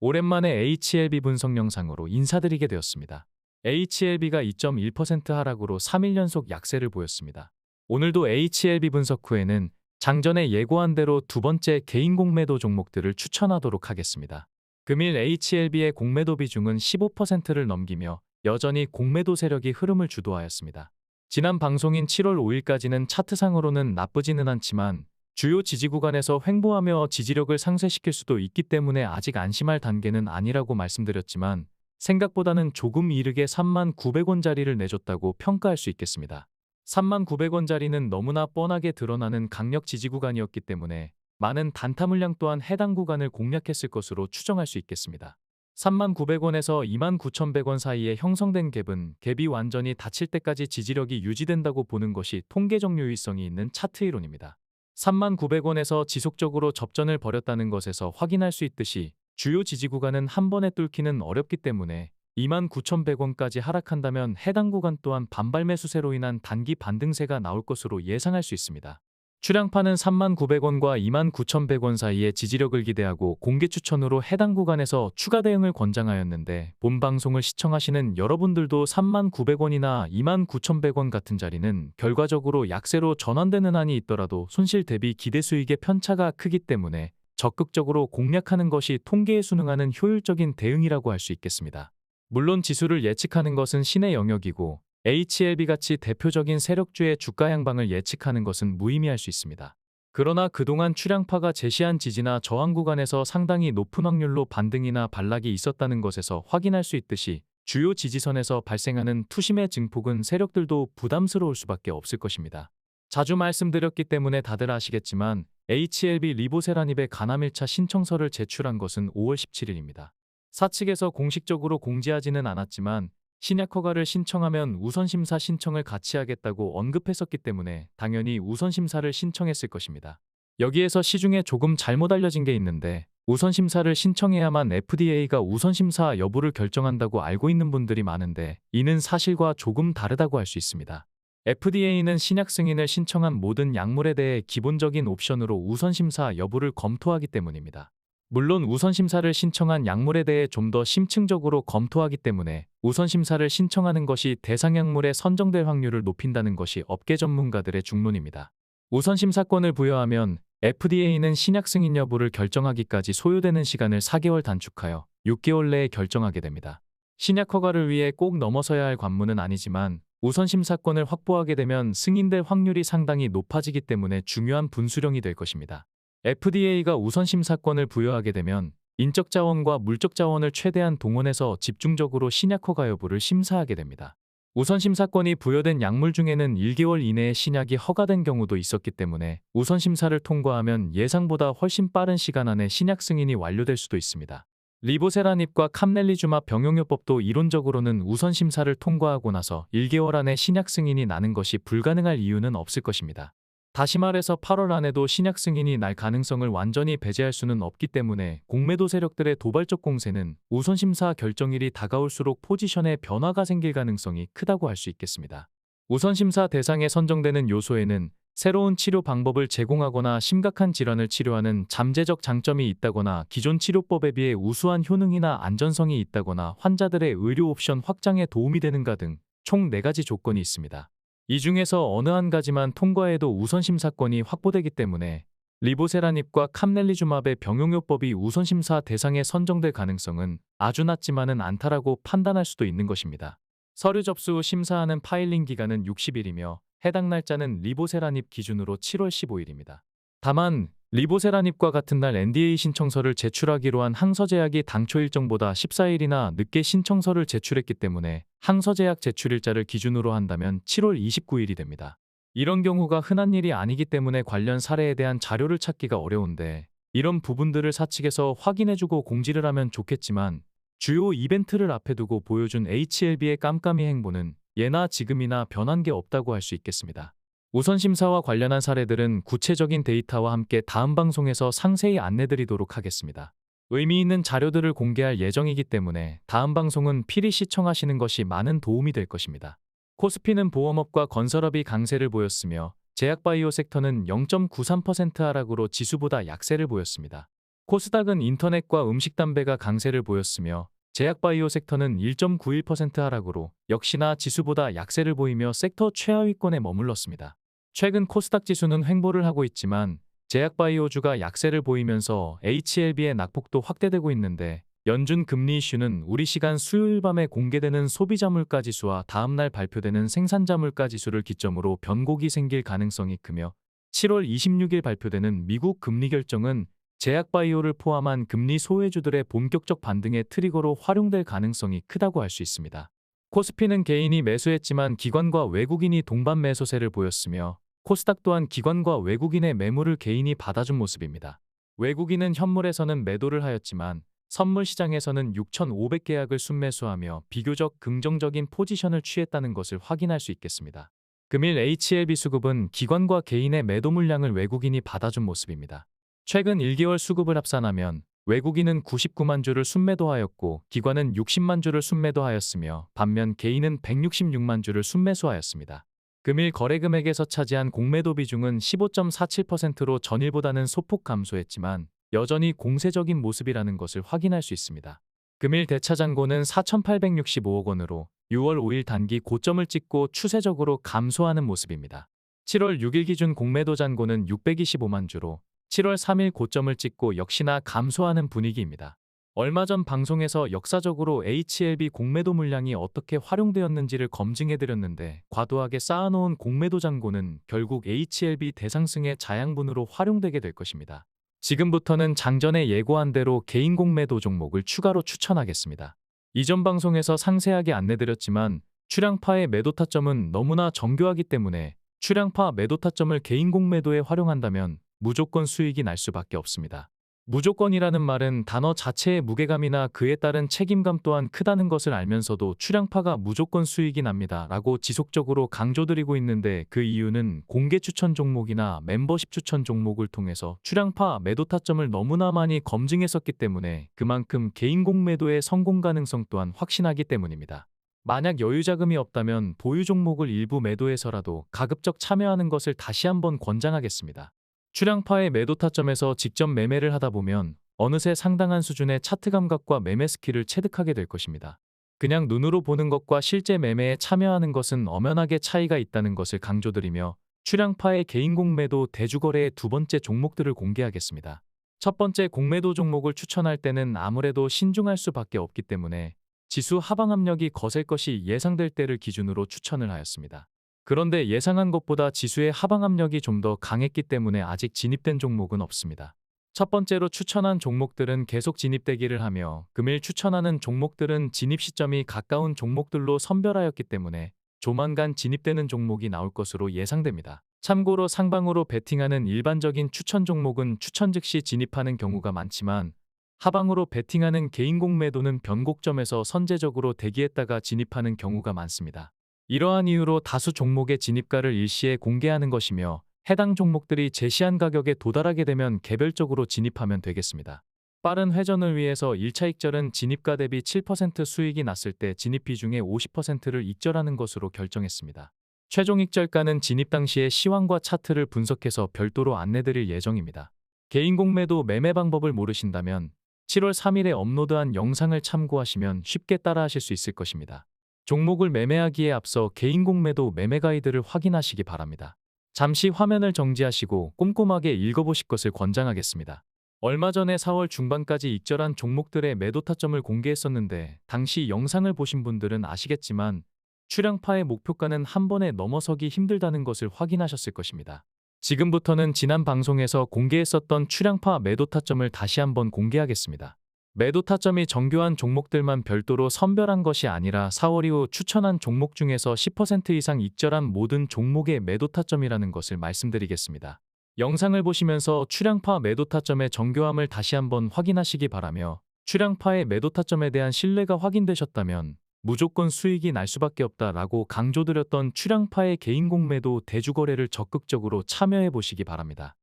오랜만에 HLB 분석 영상으로 인사드리게 되었습니다. HLB가 2.1% 하락으로 3일 연속 약세를 보였습니다. 오늘도 HLB 분석 후에는 장전에 예고한 대로 두 번째 개인 공매도 종목들을 추천하도록 하겠습니다. 금일 HLB의 공매도 비중은 15%를 넘기며 여전히 공매도 세력이 흐름을 주도하였습니다. 지난 방송인 7월 5일까지는 차트상으로는 나쁘지는 않지만 주요 지지 구간에서 횡보하며 지지력을 상쇄시킬 수도 있기 때문에 아직 안심할 단계는 아니라고 말씀드렸지만 생각보다는 조금 이르게 39,000원짜리를 내줬다고 평가할 수 있겠습니다. 39,000원짜리는 너무나 뻔하게 드러나는 강력 지지 구간이었기 때문에 많은 단타 물량 또한 해당 구간을 공략했을 것으로 추정할 수 있겠습니다. 39,000원에서 29,100원 사이에 형성된 갭이 완전히 닫힐 때까지 지지력이 유지된다고 보는 것이 통계적 유의성이 있는 차트 이론입니다. 39,000원에서 지속적으로 접전을 벌였다는 것에서 확인할 수 있듯이 주요 지지 구간은 한 번에 뚫기는 어렵기 때문에 29,100원까지 하락한다면 해당 구간 또한 반발 매수세로 인한 단기 반등세가 나올 것으로 예상할 수 있습니다. 출량파는 39,000원과 29,100원 사이의 지지력을 기대하고 공개 추천으로 해당 구간에서 추가 대응을 권장하였는데 본 방송을 시청하시는 여러분들도 39,000원이나 29,100원 같은 자리는 결과적으로 약세로 전환되는 한이 있더라도 손실 대비 기대 수익의 편차가 크기 때문에 적극적으로 공략하는 것이 통계에 순응하는 효율적인 대응이라고 할 수 있겠습니다. 물론 지수를 예측하는 것은 신의 영역이고 HLB같이 대표적인 세력주의 주가 향방을 예측하는 것은 무의미할 수 있습니다. 그러나 그동안 출량파가 제시한 지지나 저항 구간에서 상당히 높은 확률로 반등이나 반락이 있었다는 것에서 확인할 수 있듯이 주요 지지선에서 발생하는 투심의 증폭은 세력들도 부담스러울 수밖에 없을 것입니다. 자주 말씀드렸기 때문에 다들 아시겠지만 HLB 리보세라닙의 간암 1차 신청서를 제출한 것은 5월 17일입니다. 사측에서 공식적으로 공지하지는 않았지만 신약 허가를 신청하면 우선심사 신청을 같이 하겠다고 언급했었기 때문에 당연히 우선심사를 신청했을 것입니다. 여기에서 시중에 조금 잘못 알려진 게 있는데 우선심사를 신청해야만 FDA가 우선심사 여부를 결정한다고 알고 있는 분들이 많은데 이는 사실과 조금 다르다고 할 수 있습니다. FDA는 신약 승인을 신청한 모든 약물에 대해 기본적인 옵션으로 우선심사 여부를 검토하기 때문입니다. 물론 우선심사를 신청한 약물에 대해 좀 더 심층적으로 검토하기 때문에 우선심사를 신청하는 것이 대상 약물에 선정될 확률을 높인다는 것이 업계 전문가들의 중론입니다. 우선심사권을 부여하면 FDA는 신약 승인 여부를 결정하기까지 소요되는 시간을 4개월 단축하여 6개월 내에 결정하게 됩니다. 신약 허가를 위해 꼭 넘어서야 할 관문은 아니지만 우선심사권을 확보하게 되면 승인될 확률이 상당히 높아지기 때문에 중요한 분수령이 될 것입니다. FDA가 우선심사권을 부여하게 되면 인적 자원과 물적 자원을 최대한 동원해서 집중적으로 신약 허가 여부를 심사하게 됩니다. 우선심사권이 부여된 약물 중에는 1개월 이내에 신약이 허가된 경우도 있었기 때문에 우선심사를 통과하면 예상보다 훨씬 빠른 시간 안에 신약 승인이 완료될 수도 있습니다. 리보세라닙과 캄넬리주맙 병용요법도 이론적으로는 우선심사를 통과하고 나서 1개월 안에 신약 승인이 나는 것이 불가능할 이유는 없을 것입니다. 다시 말해서 8월 안에도 신약 승인이 날 가능성을 완전히 배제할 수는 없기 때문에 공매도 세력들의 도발적 공세는 우선심사 결정일이 다가올수록 포지션에 변화가 생길 가능성이 크다고 할 수 있겠습니다. 우선심사 대상에 선정되는 요소에는 새로운 치료 방법을 제공하거나 심각한 질환을 치료하는 잠재적 장점이 있다거나 기존 치료법에 비해 우수한 효능이나 안전성이 있다거나 환자들의 의료 옵션 확장에 도움이 되는가 등 총 4가지 조건이 있습니다. 이 중에서 어느 한 가지만 통과해도 우선심사권이 확보되기 때문에 리보세라닙과 캄넬리주맙의 병용요법이 우선심사 대상에 선정될 가능성은 아주 낮지만은 않다라고 판단할 수도 있는 것입니다. 서류 접수 후 심사하는 파일링 기간은 60일이며 해당 날짜는 리보세라닙 기준으로 7월 15일입니다. 다만 리보세라닙과 같은 날 NDA 신청서를 제출하기로 한 항서제약이 당초 일정보다 14일이나 늦게 신청서를 제출했기 때문에 항서제약 제출일자를 기준으로 한다면 7월 29일이 됩니다. 이런 경우가 흔한 일이 아니기 때문에 관련 사례에 대한 자료를 찾기가 어려운데 이런 부분들을 사측에서 확인해주고 공지를 하면 좋겠지만 주요 이벤트를 앞에 두고 보여준 HLB의 깜깜이 행보는 예나 지금이나 변한 게 없다고 할 수 있겠습니다. 우선심사와 관련한 사례들은 구체적인 데이터와 함께 다음 방송에서 상세히 안내드리도록 하겠습니다. 의미 있는 자료들을 공개할 예정이기 때문에 다음 방송은 필히 시청하시는 것이 많은 도움이 될 것입니다. 코스피는 보험업과 건설업이 강세를 보였으며 제약바이오 섹터는 0.93% 하락으로 지수보다 약세를 보였습니다. 코스닥은 인터넷과 음식 담배가 강세를 보였으며 제약바이오 섹터는 1.91% 하락으로 역시나 지수보다 약세를 보이며 섹터 최하위권에 머물렀습니다. 최근 코스닥 지수는 횡보를 하고 있지만 제약바이오주가 약세를 보이면서 HLB의 낙폭도 확대되고 있는데 연준 금리 이슈는 우리 시간 수요일 밤에 공개되는 소비자 물가 지수와 다음날 발표되는 생산자 물가 지수를 기점으로 변곡이 생길 가능성이 크며 7월 26일 발표되는 미국 금리 결정은 제약바이오를 포함한 금리 소외주들의 본격적 반등의 트리거로 활용될 가능성이 크다고 할 수 있습니다. 코스피는 개인이 매수했지만 기관과 외국인이 동반 매수세를 보였으며 코스닥 또한 기관과 외국인의 매물을 개인이 받아준 모습입니다. 외국인은 현물에서는 매도를 하였지만 선물 시장에서는 6,500계약을 순매수하며 비교적 긍정적인 포지션을 취했다는 것을 확인할 수 있겠습니다. 금일 HLB 수급은 기관과 개인의 매도 물량을 외국인이 받아준 모습입니다. 최근 1개월 수급을 합산하면 외국인은 99만 주를 순매도하였고 기관은 60만 주를 순매도하였으며 반면 개인은 166만 주를 순매수하였습니다. 금일 거래 금액에서 차지한 공매도 비중은 15.47%로 전일보다는 소폭 감소했지만 여전히 공세적인 모습이라는 것을 확인할 수 있습니다. 금일 대차 잔고는 4,865억 원으로 6월 5일 단기 고점을 찍고 추세적으로 감소하는 모습입니다. 7월 6일 기준 공매도 잔고는 625만 주로 7월 3일 고점을 찍고 역시나 감소하는 분위기입니다. 얼마 전 방송에서 역사적으로 HLB 공매도 물량이 어떻게 활용되었는지를 검증해드렸는데 과도하게 쌓아놓은 공매도 잔고는 결국 HLB 대상승의 자양분으로 활용되게 될 것입니다. 지금부터는 장전에 예고한 대로 개인 공매도 종목을 추가로 추천하겠습니다. 이전 방송에서 상세하게 안내드렸지만 출량파의 매도 타점은 너무나 정교하기 때문에 출량파 매도 타점을 개인 공매도에 활용한다면 무조건 수익이 날 수밖에 없습니다. 무조건이라는 말은 단어 자체의 무게감이나 그에 따른 책임감 또한 크다는 것을 알면서도 출량파가 무조건 수익이 납니다 라고 지속적으로 강조드리고 있는데 그 이유는 공개 추천 종목이나 멤버십 추천 종목을 통해서 출량파 매도 타점을 너무나 많이 검증했었기 때문에 그만큼 개인 공매도의 성공 가능성 또한 확신하기 때문입니다. 만약 여유 자금이 없다면 보유 종목을 일부 매도해서라도 가급적 참여하는 것을 다시 한번 권장하겠습니다. 출량파의 매도 타점에서 직접 매매를 하다 보면 어느새 상당한 수준의 차트 감각과 매매 스킬을 체득하게 될 것입니다. 그냥 눈으로 보는 것과 실제 매매에 참여하는 것은 엄연하게 차이가 있다는 것을 강조드리며 출량파의 개인 공매도 대주거래의 두 번째 종목들을 공개하겠습니다. 첫 번째 공매도 종목을 추천할 때는 아무래도 신중할 수밖에 없기 때문에 지수 하방 압력이 거셀 것이 예상될 때를 기준으로 추천을 하였습니다. 그런데 예상한 것보다 지수의 하방 압력이 좀 더 강했기 때문에 아직 진입된 종목은 없습니다. 첫 번째로 추천한 종목들은 계속 진입되기를 하며 금일 추천하는 종목들은 진입 시점이 가까운 종목들로 선별하였기 때문에 조만간 진입되는 종목이 나올 것으로 예상됩니다. 참고로 상방으로 베팅하는 일반적인 추천 종목은 추천 즉시 진입하는 경우가 많지만 하방으로 베팅하는 개인 공매도는 변곡점에서 선제적으로 대기했다가 진입하는 경우가 많습니다. 이러한 이유로 다수 종목의 진입가를 일시에 공개하는 것이며 해당 종목들이 제시한 가격에 도달하게 되면 개별적으로 진입하면 되겠습니다. 빠른 회전을 위해서 1차 익절은 진입가 대비 7% 수익이 났을 때 진입 비중의 50%를 익절하는 것으로 결정했습니다. 최종 익절가는 진입 당시의 시황과 차트를 분석해서 별도로 안내드릴 예정입니다. 개인 공매도 매매 방법을 모르신다면 7월 3일에 업로드한 영상을 참고하시면 쉽게 따라하실 수 있을 것입니다. 종목을 매매하기에 앞서 개인 공매도 매매 가이드를 확인하시기 바랍니다. 잠시 화면을 정지하시고 꼼꼼하게 읽어보실 것을 권장하겠습니다. 얼마 전에 4월 중반까지 익절한 종목들의 매도 타점을 공개했었는데 당시 영상을 보신 분들은 아시겠지만 출량파의 목표가는 한 번에 넘어서기 힘들다는 것을 확인하셨을 것입니다. 지금부터는 지난 방송에서 공개했었던 출량파 매도 타점을 다시 한번 공개하겠습니다. 매도 타점이 정교한 종목들만 별도로 선별한 것이 아니라 4월 이후 추천한 종목 중에서 10% 이상 익절한 모든 종목의 매도 타점이라는 것을 말씀드리겠습니다. 영상을 보시면서 출량파 매도 타점의 정교함을 다시 한번 확인하시기 바라며 출량파의 매도 타점에 대한 신뢰가 확인되셨다면 무조건 수익이 날 수밖에 없다라고 강조드렸던 출량파의 개인 공매도 대주거래를 적극적으로 참여해 보시기 바랍니다.